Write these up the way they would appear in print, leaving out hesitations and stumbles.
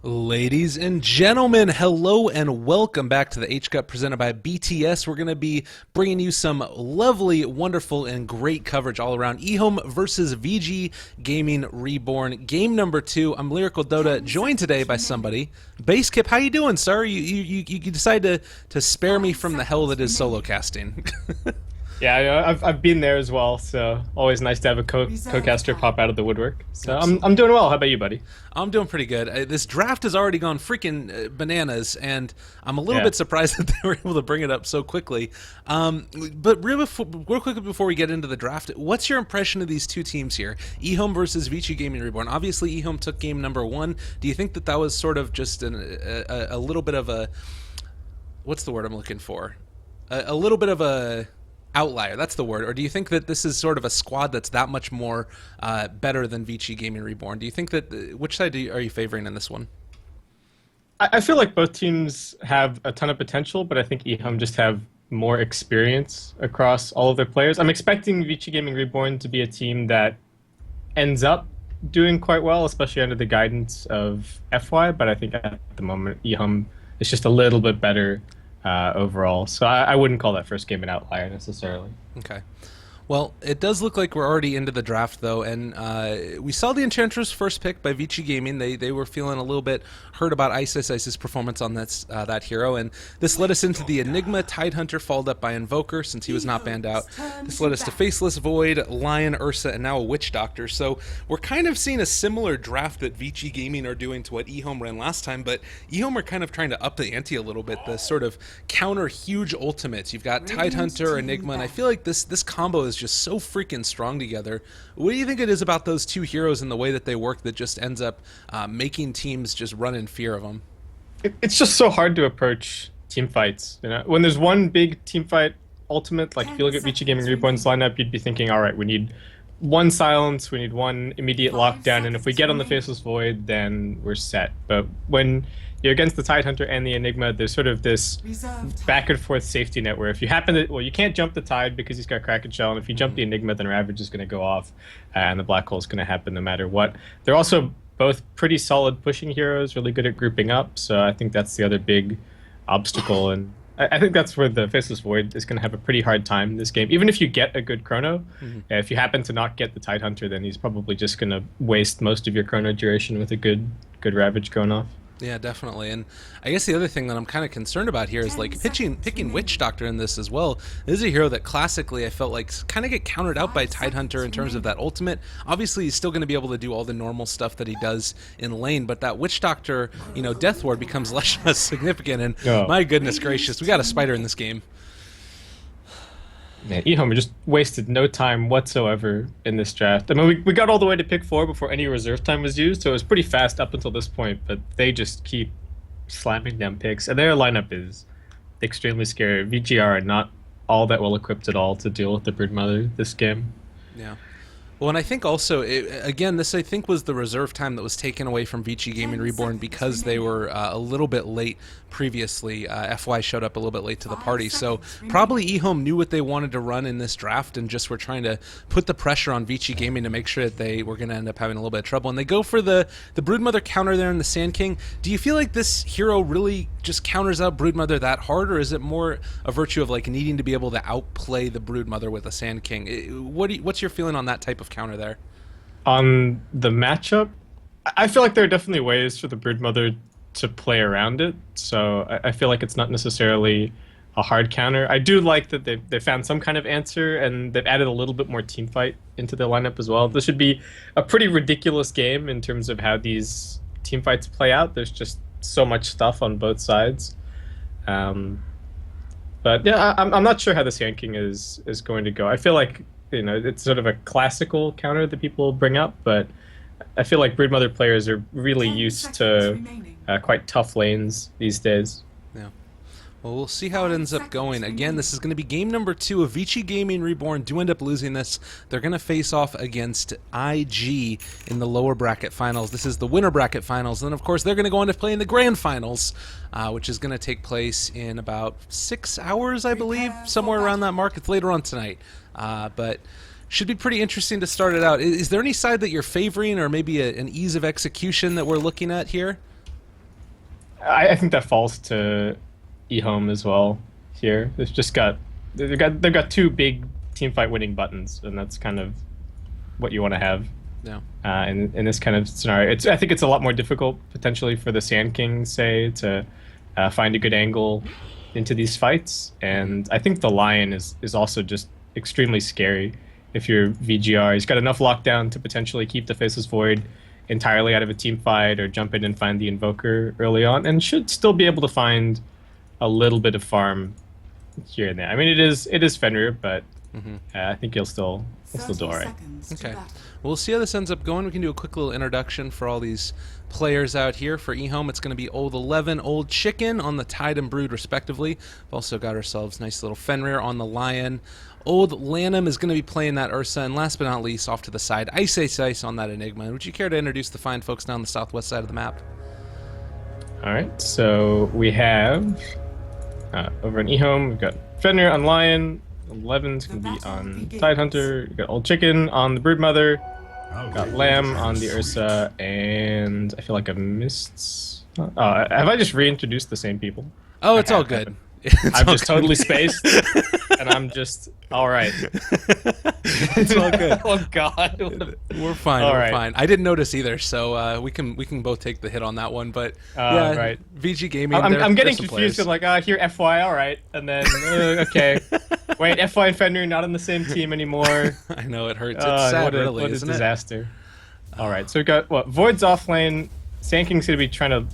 Ladies and gentlemen, hello and welcome back to the H-Gut presented by BTS. We're going to be bringing you some lovely, wonderful, and great coverage all around EHOME versus VG Gaming Reborn. Game number 2. I'm Lyrical Dota, joined today by somebody. Basskip, how you doing, sir? You decided to spare me from the hell that is solo casting. Yeah, I've been there as well, so always nice to have a co-caster pop out of the woodwork. So I'm doing well. How about you, buddy? I'm doing pretty good. This draft has already gone freaking bananas, and I'm a little bit surprised that they were able to bring it up so quickly. But real quickly before we get into the draft, what's your impression of these two teams here? EHOME versus VG Gaming Reborn. Obviously, EHOME took game number 1. Do you think that was sort of just a little bit of a... What's the word I'm looking for? A little bit of a... outlier, that's the word. Or do you think that this is sort of a squad that's that much more better than VG Gaming Reborn? Do you think that which side are you favoring in this one? I feel like both teams have a ton of potential, but I think EHOME just have more experience across all of their players. I'm expecting VG Gaming Reborn to be a team that ends up doing quite well, especially under the guidance of FY, but I think at the moment EHOME is just a little bit better overall. So I wouldn't call that first game an outlier necessarily. Okay. Well, it does look like we're already into the draft, though, and we saw the Enchantress first pick by VG Gaming. They were feeling a little bit hurt about Ice's performance on that hero, and this led us into the Enigma Tidehunter, followed up by Invoker, since he was not banned out. This led us to Faceless Void, Lion, Ursa, and now a Witch Doctor. So we're kind of seeing a similar draft that VG Gaming are doing to what EHOME ran last time, but EHOME are kind of trying to up the ante a little bit, the sort of counter huge ultimates. You've got Tidehunter, Enigma, and I feel like this combo is just so freaking strong together. What do you think it is about those two heroes and the way that they work that just ends up making teams just run in fear of them? It's just so hard to approach team fights. You know, when there's one big team fight ultimate, like if you look at VG Gaming Reborn's lineup, you'd be thinking, all right, we need one silence, we need one immediate lockdown, and if we get on the Faceless Void, then we're set. But when you're against the Tidehunter and the Enigma, there's sort of this back and forth safety net where if you happen to, well, you can't jump the Tide because he's got Kraken Shell, and if you jump the Enigma, then Ravage is going to go off, and the Black Hole is going to happen no matter what. They're also both pretty solid pushing heroes, really good at grouping up, so I think that's the other big obstacle, and I think that's where the Faceless Void is going to have a pretty hard time in this game. Even if you get a good chrono, if you happen to not get the Tidehunter, then he's probably just going to waste most of your chrono duration with a good Ravage going off. Yeah, definitely. And I guess the other thing that I'm kind of concerned about here is like picking Witch Doctor in this as well. This is a hero that classically I felt like kind of get countered out by Tidehunter in terms of that ultimate. Obviously, he's still going to be able to do all the normal stuff that he does in lane, but that Witch Doctor, Death Ward becomes less and less significant. And my goodness gracious, we got a spider in this game. Man, EHOME just wasted no time whatsoever in this draft. I mean, we got all the way to pick 4 before any reserve time was used, so it was pretty fast up until this point, but they just keep slamming down picks, and their lineup is extremely scary. VG.R are not all that well equipped at all to deal with the Broodmother this game. Yeah. Well, and I think also, again, this I think was the reserve time that was taken away from VG Gaming Reborn because they were a little bit late previously. FY showed up a little bit late to the party, so probably EHOME knew what they wanted to run in this draft and just were trying to put the pressure on VG Gaming to make sure that they were going to end up having a little bit of trouble. And they go for the Broodmother counter there in the Sand King. Do you feel like this hero really just counters out Broodmother that hard, or is it more a virtue of like needing to be able to outplay the Broodmother with a Sand King? What's your feeling on that type of counter there? On the matchup, I feel like there are definitely ways for the Broodmother to play around it, so I feel like it's not necessarily a hard counter. I do like that they found some kind of answer, and they've added a little bit more team fight into their lineup as well. This should be a pretty ridiculous game in terms of how these team fights play out. There's just so much stuff on both sides. But yeah, I'm not sure how the Sand King is going to go. I feel like it's sort of a classical counter that people bring up, but I feel like Broodmother players are really used to quite tough lanes these days. Yeah. Well, we'll see how it ends up going. Again, this is going to be game number 2 of VG Gaming Reborn. Do end up losing this. They're going to face off against IG in the lower bracket finals. This is the winner bracket finals. And then, of course, they're going to go on to play in the grand finals, which is going to take place in about 6 hours, I believe, somewhere around that mark. It's later on tonight. But should be pretty interesting to start it out. Is there any side that you're favoring, or maybe an ease of execution that we're looking at here? I think that falls to EHOME as well here. They've got two big team fight winning buttons, and that's kind of what you want to have. No. In this kind of scenario. I think it's a lot more difficult potentially for the Sand King, say, to find a good angle into these fights. And I think the Lion is also just extremely scary if you're VG.R. He's got enough lockdown to potentially keep the Faceless Void entirely out of a team fight or jump in and find the Invoker early on, and should still be able to find a little bit of farm here and there. I mean, it is Fenrir, but I think he'll still do all right. Okay. We'll see how this ends up going. We can do a quick little introduction for all these players out here. For EHOME, it's going to be Old 11, Old Chicken on the Tide and Brood, respectively. We've also got ourselves nice little Fenrir on the Lion. Old Lanham is going to be playing that Ursa, and last but not least, off to the side, Ice on that Enigma. Would you care to introduce the fine folks down the southwest side of the map? All right, so we have over in EHOME, we've got Fenrir on Lion. 11's going to be on Tidehunter. We've got Old Chicken on the Broodmother. Got Lamb on the Ursa, and I feel like I've missed... have I just reintroduced the same people? Oh, it's all good. I've just totally spaced, and I'm just... All right. It's all good. Oh, God. We're fine. We're fine. I didn't notice either, so we can both take the hit on that one. But yeah, right. VG Gaming. I'm getting confused with like, here FY, all right, and then okay, wait, FY and Fenrir not on the same team anymore. I know it hurts. It's sad, really. What a isn't disaster. All right, so we got what? Void's off lane. Sand King's gonna be trying to.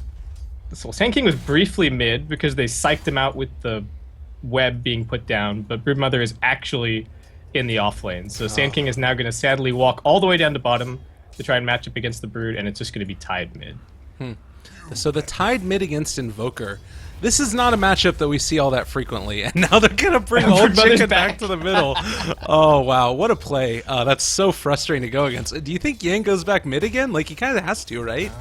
So Sand King was briefly mid because they psyched him out with the web being put down, but Broodmother is actually in the off lane. So Sand King is now going to sadly walk all the way down to bottom to try and match up against the Brood, and it's just going to be Tide mid. So the Tide mid against Invoker. This is not a matchup that we see all that frequently, and now they're going to bring Old Chicken back to the middle. Oh, wow. What a play. That's so frustrating to go against. Do you think Yang goes back mid again? Like, he kind of has to, right?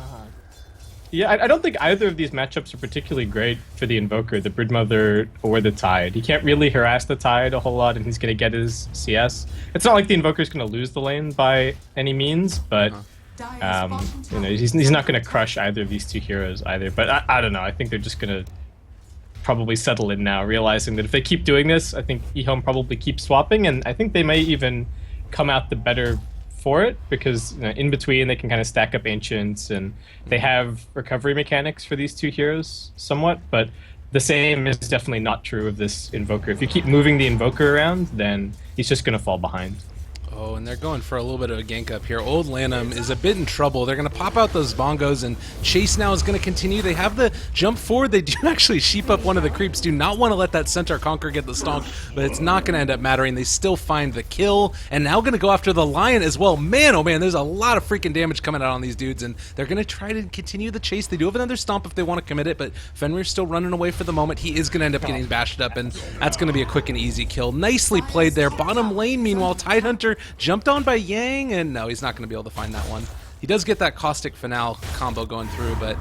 Yeah, I don't think either of these matchups are particularly great for the Invoker, the Broodmother or the Tide. He can't really harass the Tide a whole lot, and he's going to get his CS. It's not like the Invoker's going to lose the lane by any means, but you know, he's not going to crush either of these two heroes either. But I don't know. I think they're just going to probably settle in now, realizing that if they keep doing this, I think EHOME probably keeps swapping, and I think they may even come out the better for it, because you know, in between they can kind of stack up ancients, and they have recovery mechanics for these two heroes somewhat, but the same is definitely not true of this Invoker. If you keep moving the Invoker around, then he's just going to fall behind. Oh, and they're going for a little bit of a gank up here. Old Lanham is a bit in trouble. They're going to pop out those bongos, and chase now is going to continue. They have the jump forward. They do actually sheep up one of the creeps. Do not want to let that Centaur Conqueror get the stonk, but it's not going to end up mattering. They still find the kill, and now going to go after the Lion as well. Man, oh man, there's a lot of freaking damage coming out on these dudes, and they're going to try to continue the chase. They do have another stomp if they want to commit it, but Fenrir's still running away for the moment. He is going to end up getting bashed up, and that's going to be a quick and easy kill. Nicely played there. Bottom lane, meanwhile, Tidehunter jumped on by Yang, and no, he's not going to be able to find that one. He does get that Caustic Finale combo going through, but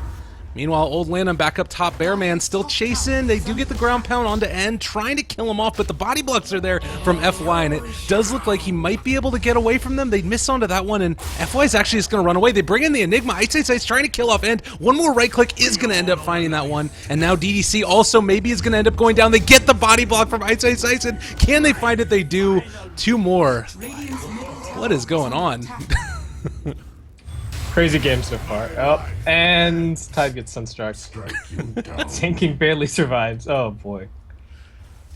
meanwhile, Old Lanham back up top. Bearman still chasing. They do get the ground pound onto End, trying to kill him off, but the body blocks are there from FY, and it does look like he might be able to get away from them. They miss onto that one, and FY is actually just going to run away. They bring in the Enigma. Ice trying to kill off End. One more right click is going to end up finding that one, and now DDC also maybe is going to end up going down. They get the body block from Ice, and can they find it? They do. Two more. What is going on? Crazy game so far. Oh, and Tide gets sunstruck. Sand King barely survives. Oh boy.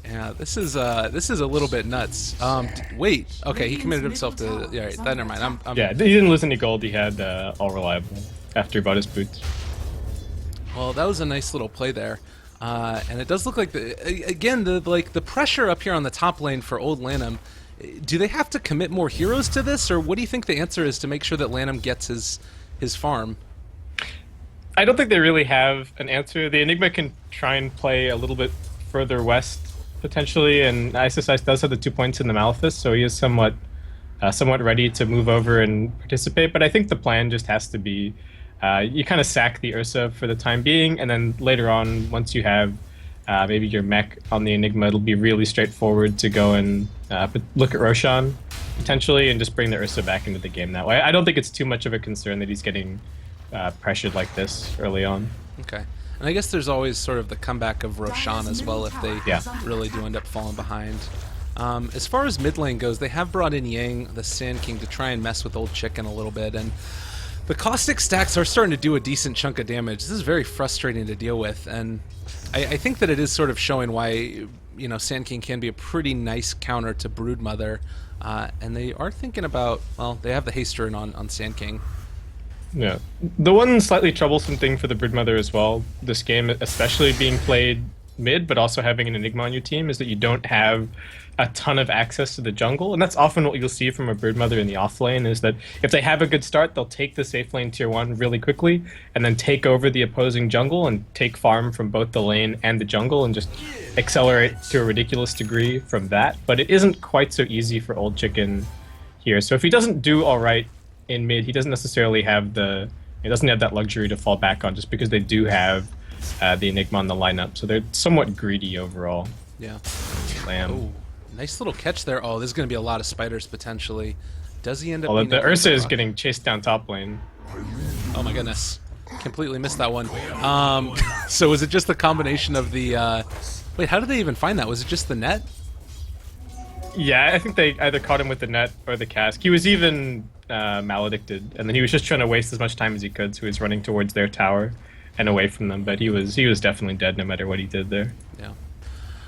Yeah, this is a little bit nuts. Wait. Okay, he committed himself to. Yeah, right, never mind. Yeah, he didn't lose any gold. He had all reliable after he bought his boots. Well, that was a nice little play there. And it does look like the pressure up here on the top lane for Old Lanham. Do they have to commit more heroes to this, or what do you think the answer is to make sure that Lanham gets his farm? I don't think they really have an answer. The Enigma can try and play a little bit further west, potentially, and Ice does have the 2 points in the Malefice, so he is somewhat ready to move over and participate, but I think the plan just has to be you kind of sack the Ursa for the time being, and then later on, once you have maybe your mech on the Enigma, it'll be really straightforward to go and look at Roshan, potentially, and just bring the Ursa back into the game that way. I don't think it's too much of a concern that he's getting pressured like this early on. Okay. And I guess there's always sort of the comeback of Roshan as well if they Yeah. really do end up falling behind. As far as mid lane goes, they have brought in Yang, the Sand King, to try and mess with Old Chicken a little bit, and the caustic stacks are starting to do a decent chunk of damage. This is very frustrating to deal with, and I think that it is sort of showing why, you know, Sand King can be a pretty nice counter to Broodmother, and they are thinking about, well, they have the haste turn on Sand King. Yeah. The one slightly troublesome thing for the Broodmother as well, this game, especially being played mid, but also having an Enigma on your team, is that you don't have a ton of access to the jungle. And that's often what you'll see from a Broodmother in the off lane, is that if they have a good start, they'll take the safe lane tier 1 really quickly, and then take over the opposing jungle and take farm from both the lane and the jungle and just accelerate to a ridiculous degree from that. But it isn't quite so easy for Old Chicken here. So if he doesn't do all right in mid, he doesn't necessarily have that luxury to fall back on, just because they do have the Enigma on the lineup, so they're somewhat greedy overall. Yeah. Lamb. Oh, nice little catch there. Oh, there's going to be a lot of spiders potentially. Does he end up? Although being the able to Ursa is rock? getting chased down top lane. Oh my goodness, completely missed that one. So was it just the combination of the? Wait, how did they even find that? Was it just the net? Yeah, I think they either caught him with the net or the cask. He was even maledicted, and then he was just trying to waste as much time as he could, so he was running towards their tower and away from them. But he was definitely dead no matter what he did there. Yeah.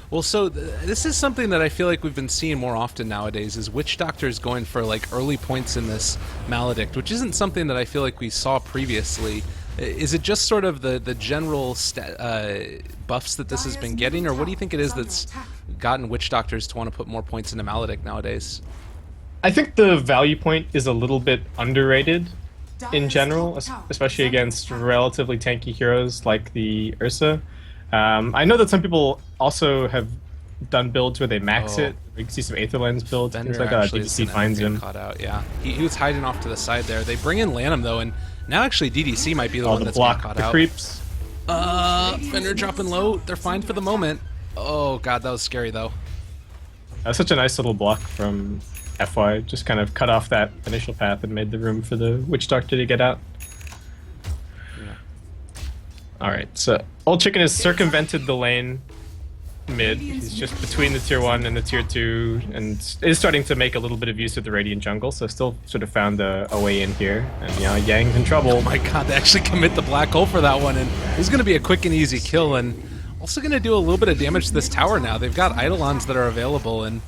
Well, so this is something that I feel like we've been seeing more often nowadays, is witch doctors going for like early points in this maledict, which isn't something that I feel like we saw previously. Is it just sort of the general buffs that this has been getting, or what do you think it is that's gotten witch doctors to want to put more points into maledict nowadays? I think the value point is a little bit underrated in general, especially against relatively tanky heroes like the Ursa. I know that some people also have done builds where they max it. You can see some Aetherlands builds. Things like DDC finds him. Caught out. Yeah, he was hiding off to the side there. They bring in Lanham though, and now actually DDC might be the one that's being caught the out. Creeps. Fender dropping low. They're fine for the moment. Oh god, that was scary though. That's such a nice little block from FY. Just kind of cut off that initial path and made the room for the Witch Doctor to get out. Yeah. Alright, so Old Chicken has circumvented the lane mid. He's just between the tier 1 and the tier 2, and is starting to make a little bit of use of the Radiant jungle, so still sort of found a way in here. And you know, Yang's in trouble. Oh my god, they actually commit the black hole for that one, and it's going to be a quick and easy kill, and also going to do a little bit of damage to this tower now. They've got Eidolons that are available, and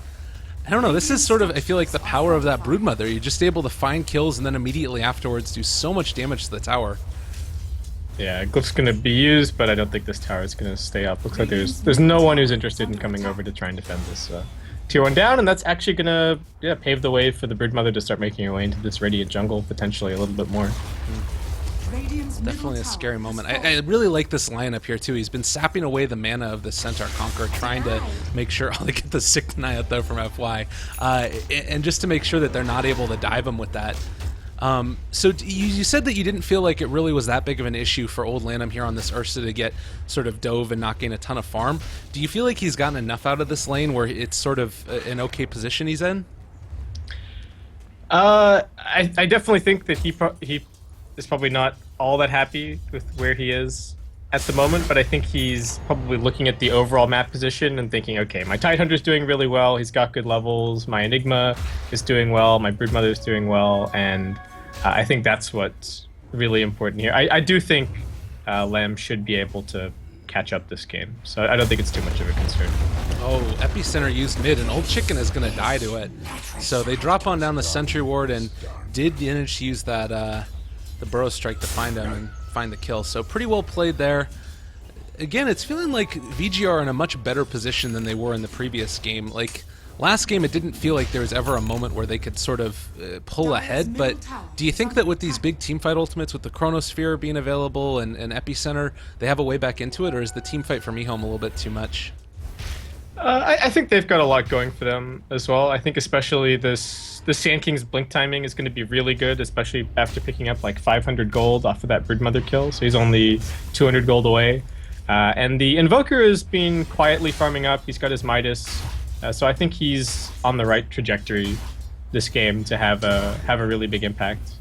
I don't know, this is sort of, I feel like, the power of that Broodmother. You're just able to find kills and then immediately afterwards do so much damage to the tower. Yeah, Glyph's gonna be used, but I don't think this tower is gonna stay up. Looks like there's no one who's interested in coming over to try and defend this tier 1 down, and that's actually gonna pave the way for the Broodmother to start making her way into this Radiant jungle, potentially a little bit more. Definitely a scary moment. I really like this lineup here too. He's been sapping away the mana of the Centaur Conqueror, trying to make sure they get the sick out though from FY, and just to make sure that they're not able to dive him with that. So you said that you didn't feel like it really was that big of an issue for Old Lanham here on this Ursa to get sort of dove and not gain a ton of farm. Do you feel like he's gotten enough out of this lane where it's sort of an okay position he's in? I definitely think that he is probably not all that happy with where he is at the moment, but I think he's probably looking at the overall map position and thinking, okay, my Tidehunter's doing really well, he's got good levels, my Enigma is doing well, my Broodmother's doing well, and I think that's what's really important here. I do think Lamb should be able to catch up this game, so I don't think it's too much of a concern. Oh, Epicenter used mid, and Old Chicken is going to die to it. So they drop on down the Sentry Ward and did manage to use that the Burrow Strike to find him and find the kill. So pretty well played there. Again, it's feeling like VG are in a much better position than they were in the previous game. Like, last game, it didn't feel like there was ever a moment where they could sort of pull ahead, but do you think that with these big teamfight ultimates, with the Chronosphere being available and Epicenter, they have a way back into it, or is the teamfight from EHOME a little bit too much? I think they've got a lot going for them as well. I think especially the Sand King's blink timing is going to be really good, especially after picking up like 500 gold off of that Broodmother kill, so he's only 200 gold away. And the Invoker has been quietly farming up, he's got his Midas, so I think he's on the right trajectory this game to have a really big impact.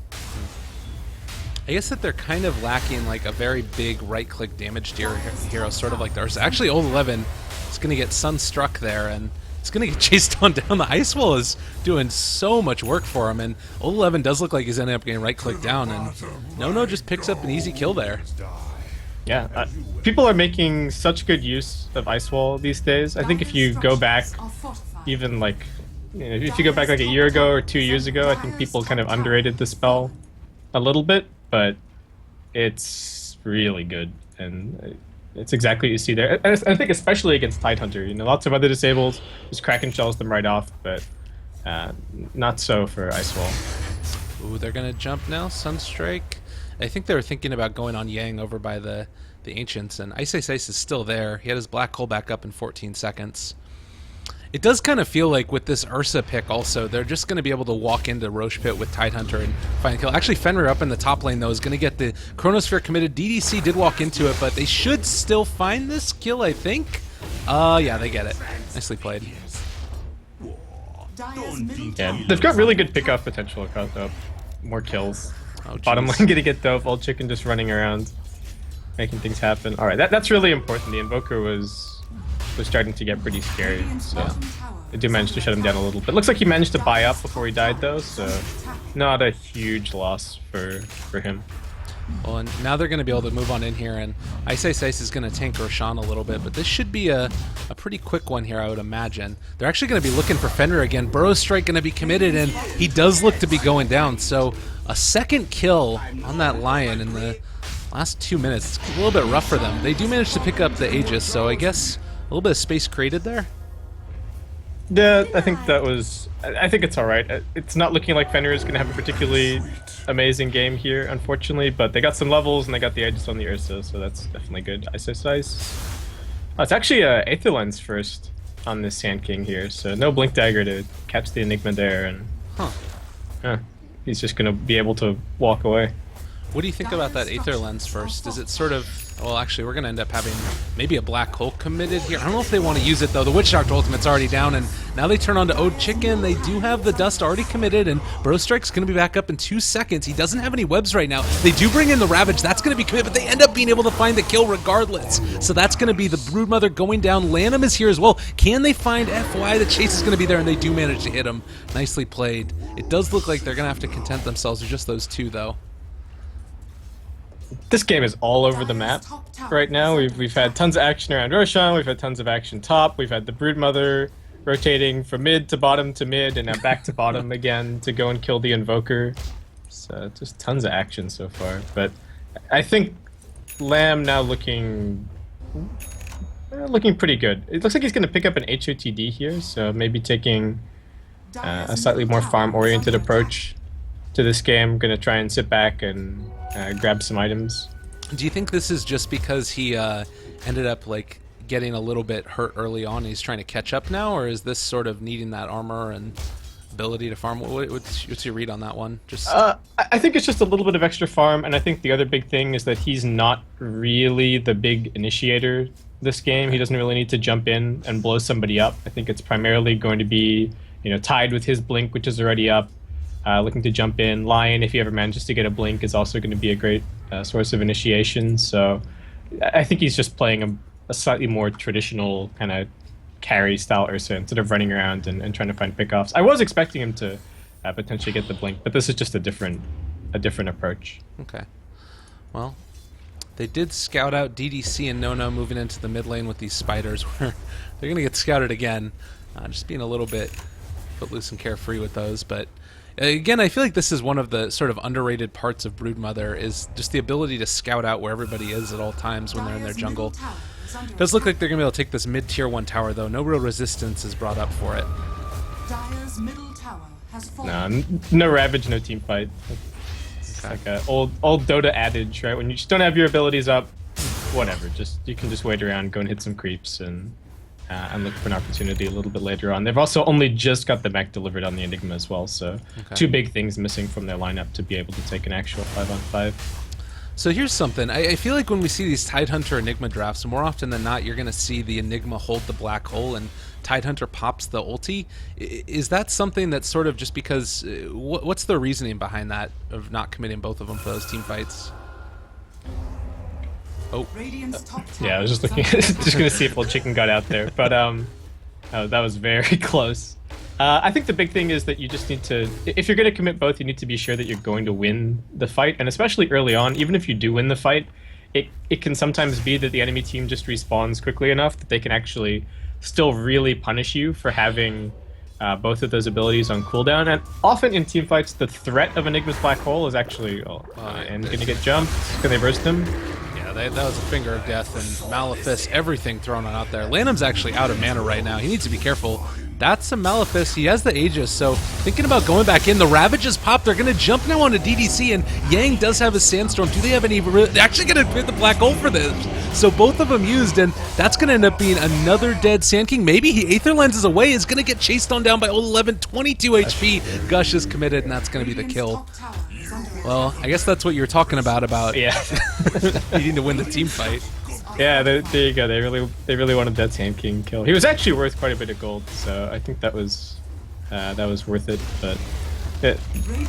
I guess that they're kind of lacking like a very big right-click damage hero, sort of like theirs. Actually, Old 11 is going to get sunstruck there, and it's going to get chased on down. The Ice Wall is doing so much work for him, and Old 11 does look like he's ending up getting right-click down, and No just picks up an easy kill there. Yeah, people are making such good use of Ice Wall these days. I think if you go back, even like, if you go back like a year ago or 2 years ago, I think people kind of underrated the spell a little bit, but it's really good, and it's exactly what you see there. And I think especially against Tidehunter, lots of other disables, just Kraken shells them right off, but not so for Ice Wall. Ooh, they're gonna jump now, Sunstrike. I think they were thinking about going on Yang over by the Ancients, and Ice is still there. He had his Black Hole back up in 14 seconds. It does kind of feel like with this Ursa pick also, they're just going to be able to walk into Roche Pit with Tidehunter and find a kill. Actually, Fenrir up in the top lane, though, is going to get the Chronosphere committed. DDC did walk into it, but they should still find this kill, I think. Yeah, they get it. Nicely played. Yeah, they've got really good pickoff potential across more kills. Oh, Bottom lane gonna get Dove, Old Chicken just running around, making things happen. Alright, that's really important. The Invoker was starting to get pretty scary, so they do manage to shut him down a little bit. Looks like he managed to buy up before he died, though, so not a huge loss for him. Well, and now they're going to be able to move on in here, and Ice is going to tank Roshan a little bit, but this should be a pretty quick one here, I would imagine. They're actually going to be looking for Fenrir again. Burrow Strike going to be committed, and he does look to be going down, so a second kill on that Lion in the last 2 minutes. It's a little bit rough for them. They do manage to pick up the Aegis, so I guess a little bit of space created there. Yeah, I think that was... I think it's alright. It's not looking like Fenrir is going to have a particularly amazing game here, unfortunately, but they got some levels and they got the Aegis on the Ursa, so that's definitely good. Ice. Oh, it's actually Aether Lens first on this Sand King here, so no Blink Dagger to catch the Enigma there, and he's just going to be able to walk away. What do you think about that Aether Lens first? Is it sort of... Well, actually, we're going to end up having maybe a Black Hole committed here. I don't know if they want to use it, though. The Witch Doctor Ultimate's already down, and now they turn on to Ode Chicken. They do have the Dust already committed, and Burrow Strike's going to be back up in 2 seconds. He doesn't have any webs right now. They do bring in the Ravage. That's going to be committed, but they end up being able to find the kill regardless. So that's going to be the Broodmother going down. Lanham is here as well. Can they find FY? The chase is going to be there, and they do manage to hit him. Nicely played. It does look like they're going to have to content themselves with just those two, though. This game is all over the map right now. We've had tons of action around Roshan, we've had tons of action top, we've had the Broodmother rotating from mid to mid, and now back to bottom again to go and kill the Invoker. So just tons of action so far. But I think Lamb now looking pretty good. It looks like he's going to pick up an HOTD here, so maybe taking a slightly more farm-oriented approach to this game. Going to try and sit back and grab some items. Do you think this is just because he ended up like getting a little bit hurt early on and he's trying to catch up now, or is this sort of needing that armor and ability to farm? What's your read on that one? Just I think it's just a little bit of extra farm, and I think the other big thing is that he's not really the big initiator this game. He doesn't really need to jump in and blow somebody up. I think it's primarily going to be, tied with his blink, which is already up. Looking to jump in. Lion, if he ever manages to get a blink, is also going to be a great source of initiation. So I think he's just playing a slightly more traditional kind of carry style Ursa instead of running around and trying to find pickoffs. I was expecting him to potentially get the blink, but this is just a different approach. Okay. Well, they did scout out DDC and No moving into the mid lane with these spiders, where they're going to get scouted again. Just being a little bit footloose and carefree with those, but again, I feel like this is one of the sort of underrated parts of Broodmother, is just the ability to scout out where everybody is at all times when they're in their jungle. It does look like they're going to be able to take this mid-tier 1 tower, though. No real resistance is brought up for it. No Ravage, no team fight. It's like an old Dota adage, right? When you just don't have your abilities up, whatever. You can just wait around, go and hit some creeps, and look for an opportunity a little bit later on. They've also only just got the mech delivered on the Enigma as well, so two big things missing from their lineup to be able to take an actual 5-on-5. So here's something. I feel like when we see these Tidehunter Enigma drafts, more often than not, you're going to see the Enigma hold the Black Hole and Tidehunter pops the ulti. Is that something that's sort of just because... what's the reasoning behind that, of not committing both of them for those team fights? Oh. Yeah, I was just looking, just gonna see if Old Chicken got out there, but oh, that was very close. I think the big thing is that you just need to, if you're going to commit both, you need to be sure that you're going to win the fight, and especially early on, even if you do win the fight, it can sometimes be that the enemy team just respawns quickly enough that they can actually still really punish you for having both of those abilities on cooldown. And often in team fights, the threat of Enigma's black hole is actually, and gonna get jumped. Can they burst him? Yeah, that was a finger of death, and Malefice, everything thrown out there. Lanham's actually out of mana right now. He needs to be careful. That's a Malefice. He has the Aegis, so thinking about going back in. The Ravages pop. They're going to jump now onto DDC, and Yang does have a Sandstorm. Do they have any... They're actually going to hit the black hole for this. So both of them used, and that's going to end up being another dead Sand King. Maybe he Aether Lenses away, is going to get chased on down by Old 11. 22 HP. Gush is committed, and that's going to be the kill. Well, I guess that's what you were talking about yeah, needing to win the team fight. Yeah, there you go. They really wanted that Sand King kill. He was actually worth quite a bit of gold, so I think that was worth it. But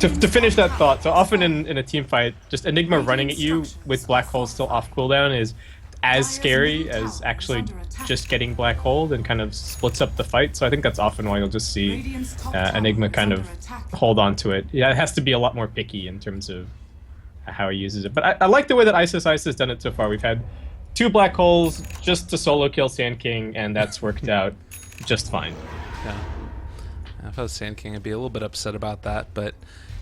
to finish that thought, so often in a team fight, just Enigma running at you with black hole still off cooldown is as scary as actually just getting black hole, and kind of splits up the fight. So I think that's often why you'll just see Enigma kind of hold on to it. Yeah, it has to be a lot more picky in terms of how he uses it. But I like the way that Ice has done it so far. We've had 2 black holes just to solo kill Sand King, and that's worked out just fine. Yeah. If I was Sand King, I'd be a little bit upset about that, but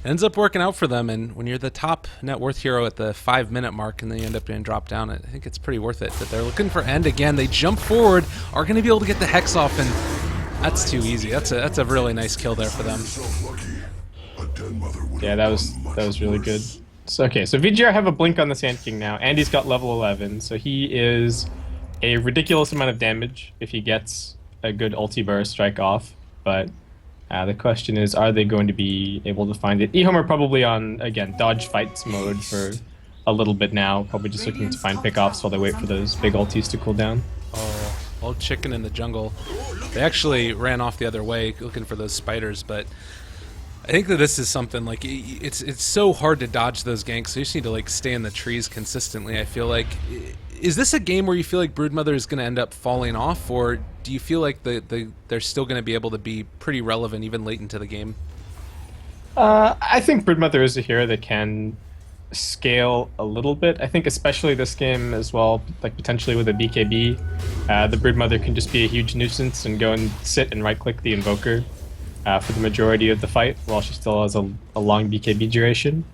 it ends up working out for them. And when you're the top net worth hero at the 5-minute mark, and then you end up getting dropped down, I think it's pretty worth it. But they're looking for End again. They jump forward, are going to be able to get the Hex off, and that's too easy. That's a really nice kill there for them. Yeah, that was really good. So, okay, so VG.R have a blink on the Sand King now. Andy's got level 11, so he is a ridiculous amount of damage if he gets a good ulti burst strike off. But the question is, are they going to be able to find it? EHOME are probably on, again, dodge fights mode for a little bit now. Probably just looking to find pickoffs while they wait for those big ultis to cool down. Oh, Old Chicken in the jungle. They actually ran off the other way looking for those spiders, but I think that this is something like it's so hard to dodge those ganks. So you just need to like stay in the trees consistently. I feel like, is this a game where you feel like Broodmother is going to end up falling off, or do you feel like they're still going to be able to be pretty relevant even late into the game? I think Broodmother is a hero that can scale a little bit. I think especially this game as well, like potentially with a BKB, the Broodmother can just be a huge nuisance and go and sit and right-click the Invoker for the majority of the fight, while she still has a long BKB duration.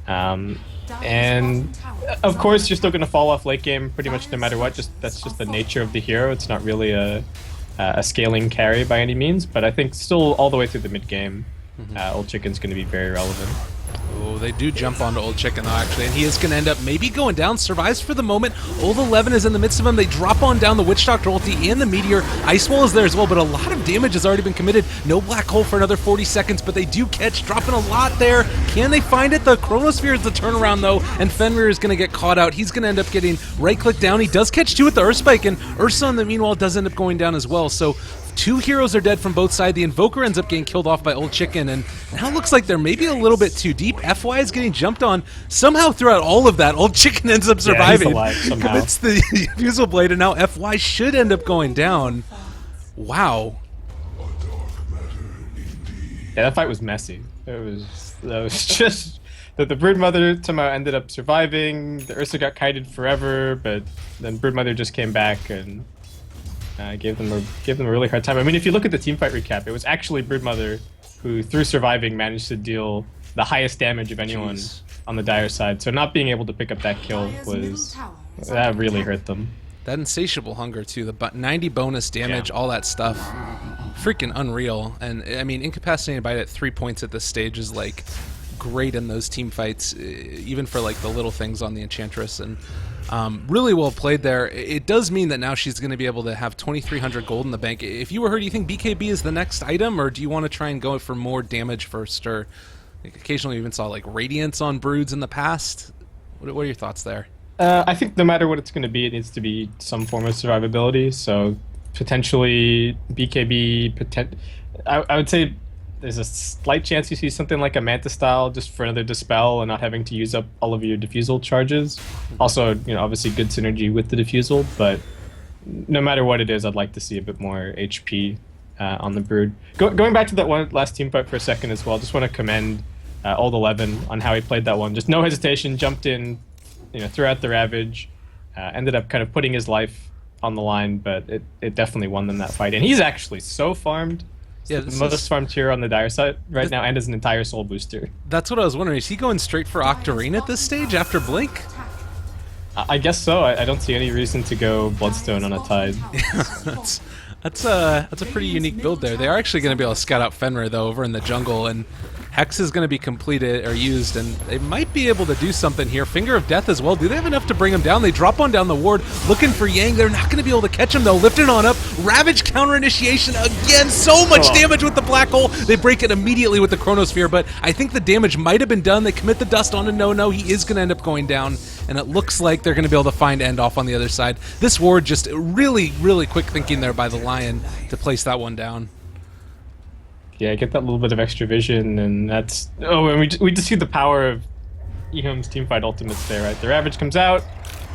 And of course, you're still going to fall off late game pretty much no matter what. That's just the nature of the hero. It's not really a scaling carry by any means, but I think still all the way through the mid game, Old Chicken's going to be very relevant. Oh, they do jump onto Old Chicken, though, actually, and he is going to end up maybe going down. Survives for the moment. Old 11 is in the midst of him. They drop on down the Witch Doctor ulti and the Meteor. Ice Wall is there as well, but a lot of damage has already been committed. No black hole for another 40 seconds, but they do catch, dropping a lot there. Can they find it? The Chronosphere is the turnaround, though, and Fenrir is going to get caught out. He's going to end up getting right-click down. He does catch 2 with the Earth Spike, and Ursa, in the meanwhile, does end up going down as well. So 2 heroes are dead from both sides. The Invoker ends up getting killed off by Old Chicken, and now it looks like they're maybe a little bit too deep. FY is getting jumped on. Somehow throughout all of that, Old Chicken ends up surviving. Yeah, he's alive somehow. Commits the Fusel Blade, and now FY should end up going down. Wow. Yeah, that fight was messy. That was just that the Broodmother somehow ended up surviving. The Ursa got kited forever, but then Broodmother just came back and gave them a really hard time. I mean, if you look at the teamfight recap, it was actually Broodmother who, through surviving, managed to deal the highest damage of anyone on the Dire side. So not being able to pick up that kill that really hurt them. That insatiable hunger too, the 90 bonus damage, all that stuff, freaking unreal. And I mean, incapacitated by at 3 points at this stage is like great in those team fights, even for like the little things on the Enchantress. And really well played there. It does mean that now she's going to be able to have 2,300 gold in the bank. If you were her, do you think BKB is the next item, or do you want to try and go for more damage first? Or like, occasionally we even saw like Radiance on Broods in the past. What are your thoughts there? I think no matter what it's going to be, it needs to be some form of survivability. So potentially BKB. I would say there's a slight chance you see something like a Manta style just for another dispel and not having to use up all of your diffusal charges. Also, obviously good synergy with the diffusal, but no matter what it is, I'd like to see a bit more HP on the Brood. Going back to that one last team fight for a second as well, just want to commend Old 11 on how he played that one. Just no hesitation, jumped in, threw out the Ravage, ended up kind of putting his life on the line, but it definitely won them that fight. And he's actually so farmed. Yeah, the most farmed tier on the dire side right now, and as an entire soul booster. That's what I was wondering. Is he going straight for Octarine at this stage after Blink? I guess so. I don't see any reason to go Bloodstone on a Tide. That's a pretty unique build there. They are actually going to be able to scout out Fenrir though over in the jungle, and Hex is going to be completed or used, and they might be able to do something here. Finger of Death as well. Do they have enough to bring him down? They drop on down the ward, looking for Yang. They're not going to be able to catch him though. Lifting on up. Ravage counter initiation again. So much damage with the black hole. They break it immediately with the Chronosphere, but I think the damage might have been done. They commit the dust on a no-no. He is going to end up going down, and it looks like they're going to be able to find End off on the other side. This ward just really, really quick thinking there by the Lion to place that one down. Yeah, get that little bit of extra vision, and that's... Oh, and we just see the power of EHOME's teamfight ultimates there, right? The Ravage comes out,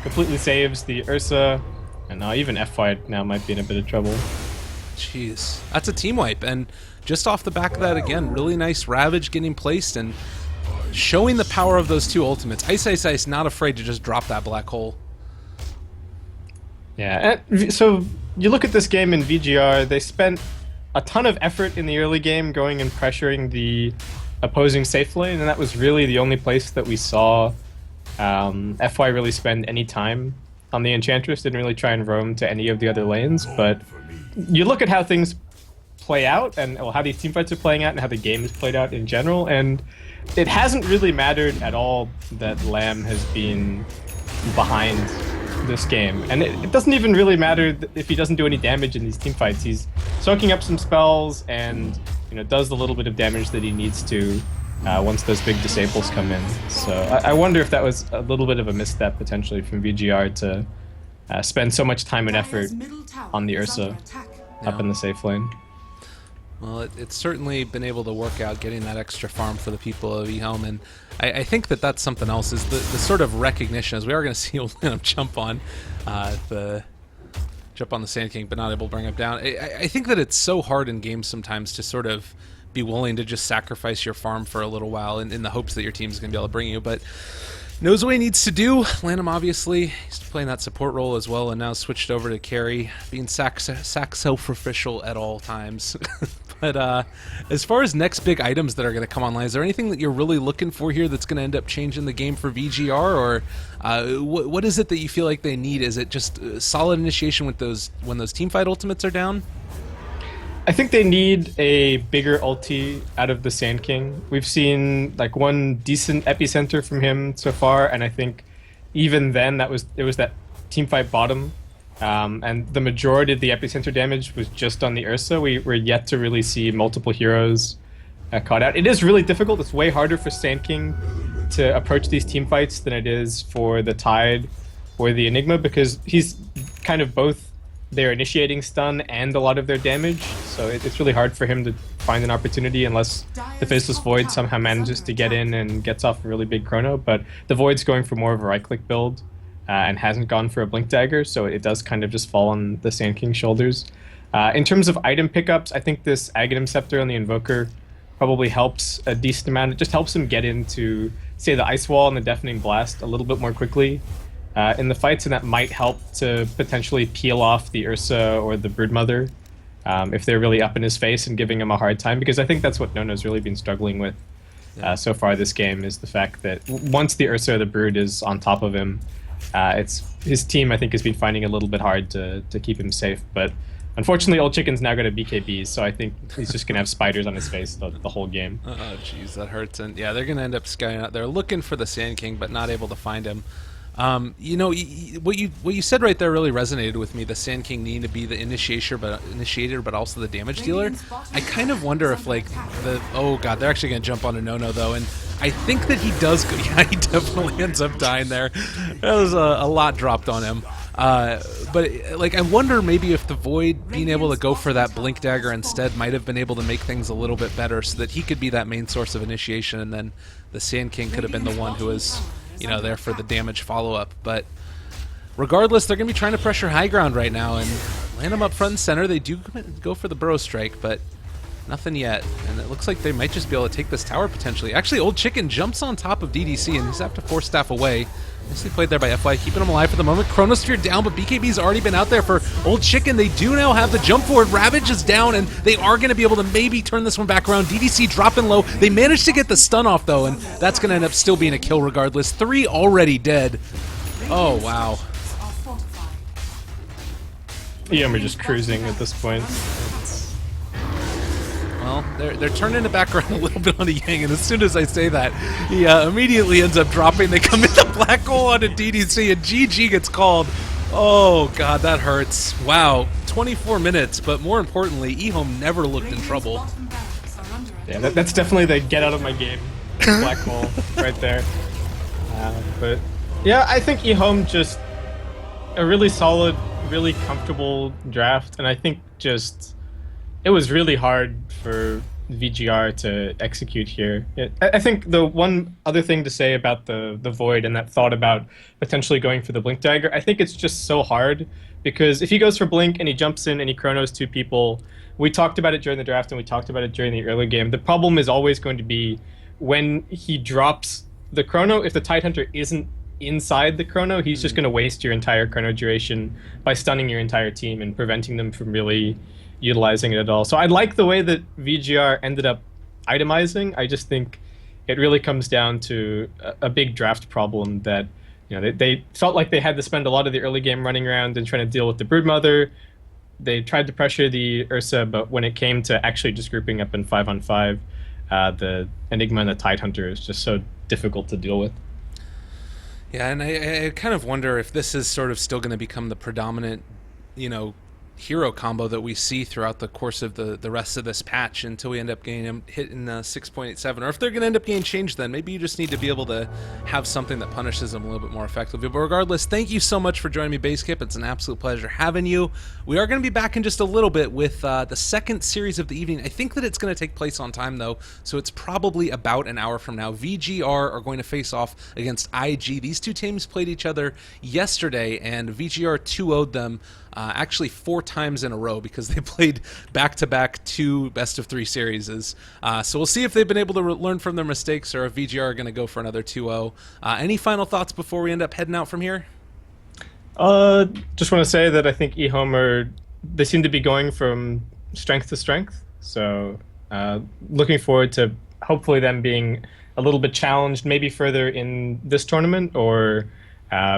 completely saves the Ursa, and now even FY now might be in a bit of trouble. Jeez. That's a team wipe, and just off the back of that again, really nice Ravage getting placed and showing the power of those two ultimates. Ice Ice Ice not afraid to just drop that black hole. Yeah, so you look at this game in VG.R, they spent a ton of effort in the early game going and pressuring the opposing safe lane, and that was really the only place that we saw FY really spend any time on the Enchantress. Didn't really try and roam to any of the other lanes, but you look at how things play out and how these teamfights are playing out and how the game is played out in general, and it hasn't really mattered at all that Lamb has been behind this game, and it doesn't even really matter if he doesn't do any damage in these team fights. He's soaking up some spells and does the little bit of damage that he needs to once those big disables come in. So I wonder if that was a little bit of a misstep potentially from VG.R to spend so much time and effort on the Ursa up in the safe lane. Well, it's certainly been able to work out getting that extra farm for the people of EHOME, and I think that that's something else, is the sort of recognition, as we are going to see him jump on the Sand King, but not able to bring him down. I think that it's so hard in games sometimes to sort of be willing to just sacrifice your farm for a little while in the hopes that your team's going to be able to bring you, but knows what he needs to do. Lanham, obviously, he's playing that support role as well, and now switched over to carry, being self-official at all times. But as far as next big items that are going to come online, is there anything that you're really looking for here that's going to end up changing the game for VG.R, or what is it that you feel like they need? Is it just solid initiation with when those teamfight ultimates are down? I think they need a bigger ulti out of the Sand King. We've seen like one decent epicenter from him so far, and I think even then there was that teamfight bottom, and the majority of the epicenter damage was just on the Ursa. We're yet to really see multiple heroes caught out. It is really difficult. It's way harder for Sand King to approach these teamfights than it is for the Tide or the Enigma, because he's kind of both their initiating stun and a lot of their damage, so it's really hard for him to find an opportunity unless the Faceless Void somehow manages to get in and gets off a really big chrono. But the Void's going for more of a right-click build and hasn't gone for a Blink Dagger, so it does kind of just fall on the Sand King's shoulders. In terms of item pickups, I think this Aghanim Scepter on the Invoker probably helps a decent amount. It just helps him get into, say, the Ice Wall and the Deafening Blast a little bit more quickly in the fights, and that might help to potentially peel off the Ursa or the Broodmother if they're really up in his face and giving him a hard time, because I think that's what Nono's really been struggling with so far this game, is the fact that once the Ursa or the Brood is on top of him, it's his team, I think, has been finding it a little bit hard to keep him safe. But unfortunately, Old Chicken's now got a BKB, so I think he's just going to have spiders on his face the whole game. Oh, jeez, that hurts. And yeah, they're going to end up scouting out. They're looking for the Sand King, but not able to find him. What you said right there really resonated with me. The Sand King needing to be the initiator, but also the damage dealer. I kind of wonder if oh god, they're actually gonna jump on a no-no though, and I think that he does. Yeah, he definitely ends up dying there. That was a lot dropped on him. But like, I wonder maybe if the Void being able to go for that Blink Dagger instead might have been able to make things a little bit better, so that he could be that main source of initiation, and then the Sand King could have been the one who was, you know, there for the damage follow-up. But regardless, they're going to be trying to pressure high ground right now and land them up front and center. They do go for the Burrow Strike, but nothing yet. And it looks like they might just be able to take this tower potentially. Actually, Old Chicken jumps on top of DDC and he's have to force staff away. Nicely played there by FY, keeping him alive for the moment. Chronosphere down, but BKB's already been out there for Old Chicken. They do now have the jump forward. Ravage is down, and they are going to be able to maybe turn this one back around. DDC dropping low. They managed to get the stun off, though, and that's going to end up still being a kill regardless. 3 already dead. Oh, wow. Yeah, we're just cruising at this point. Well, they're turning it back around a little bit on the Yang, and as soon as I say that, he immediately ends up dropping. They come into Black Hole onto DDC, and GG gets called. Oh, God, that hurts. Wow, 24 minutes, but more importantly, EHOME never looked in trouble. Yeah, that's definitely the get out of my game Black Hole right there. But yeah, I think EHOME just a really solid, really comfortable draft, and I think just it was really hard for VG.R to execute here. I think the one other thing to say about the Void and that thought about potentially going for the Blink Dagger, I think it's just so hard because if he goes for Blink and he jumps in and he chronos 2 people, we talked about it during the draft and we talked about it during the early game. The problem is always going to be when he drops the chrono, if the Tidehunter isn't inside the chrono, he's just going to waste your entire chrono duration by stunning your entire team and preventing them from really utilizing it at all. So I like the way that VG.R ended up itemizing. I just think it really comes down to a big draft problem that, you know, they felt like they had to spend a lot of the early game running around and trying to deal with the Broodmother. They tried to pressure the Ursa, but when it came to actually just grouping up in 5-on-5, the Enigma and the Tidehunter is just so difficult to deal with. Yeah, and I kind of wonder if this is sort of still going to become the predominant, you know, hero combo that we see throughout the course of the rest of this patch until we end up getting him hit in 6.87, or if they're going to end up getting changed, then maybe you just need to be able to have something that punishes them a little bit more effectively. But regardless, thank you so much for joining me, Basskip. It's an absolute pleasure having you. We are going to be back in just a little bit with the second series of the evening. I think that it's going to take place on time though, so it's probably about an hour from now. VG.R are going to face off against IG. These two teams played each other yesterday, and VG.R 2-0'd them actually 4 times in a row because they played back-to-back 2 best-of-3 series. So we'll see if they've been able to learn from their mistakes, or if VGR are going to go for another 2-0. Any final thoughts before we end up heading out from here? Just want to say that I think EHOME they seem to be going from strength to strength. So looking forward to hopefully them being a little bit challenged, maybe further in this tournament, or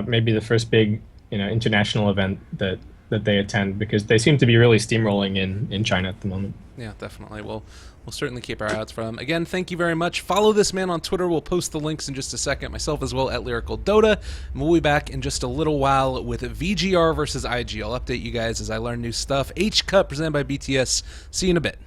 maybe the first big, you know, international event that they attend, because they seem to be really steamrolling in China at the moment. Yeah, definitely. We'll certainly keep our eyes for them. Again, thank you very much. Follow this man on Twitter. We'll post the links in just a second. Myself as well at Lyrical Dota. And we'll be back in just a little while with VGR versus IG. I'll update you guys as I learn new stuff. H Cut presented by BTS. See you in a bit.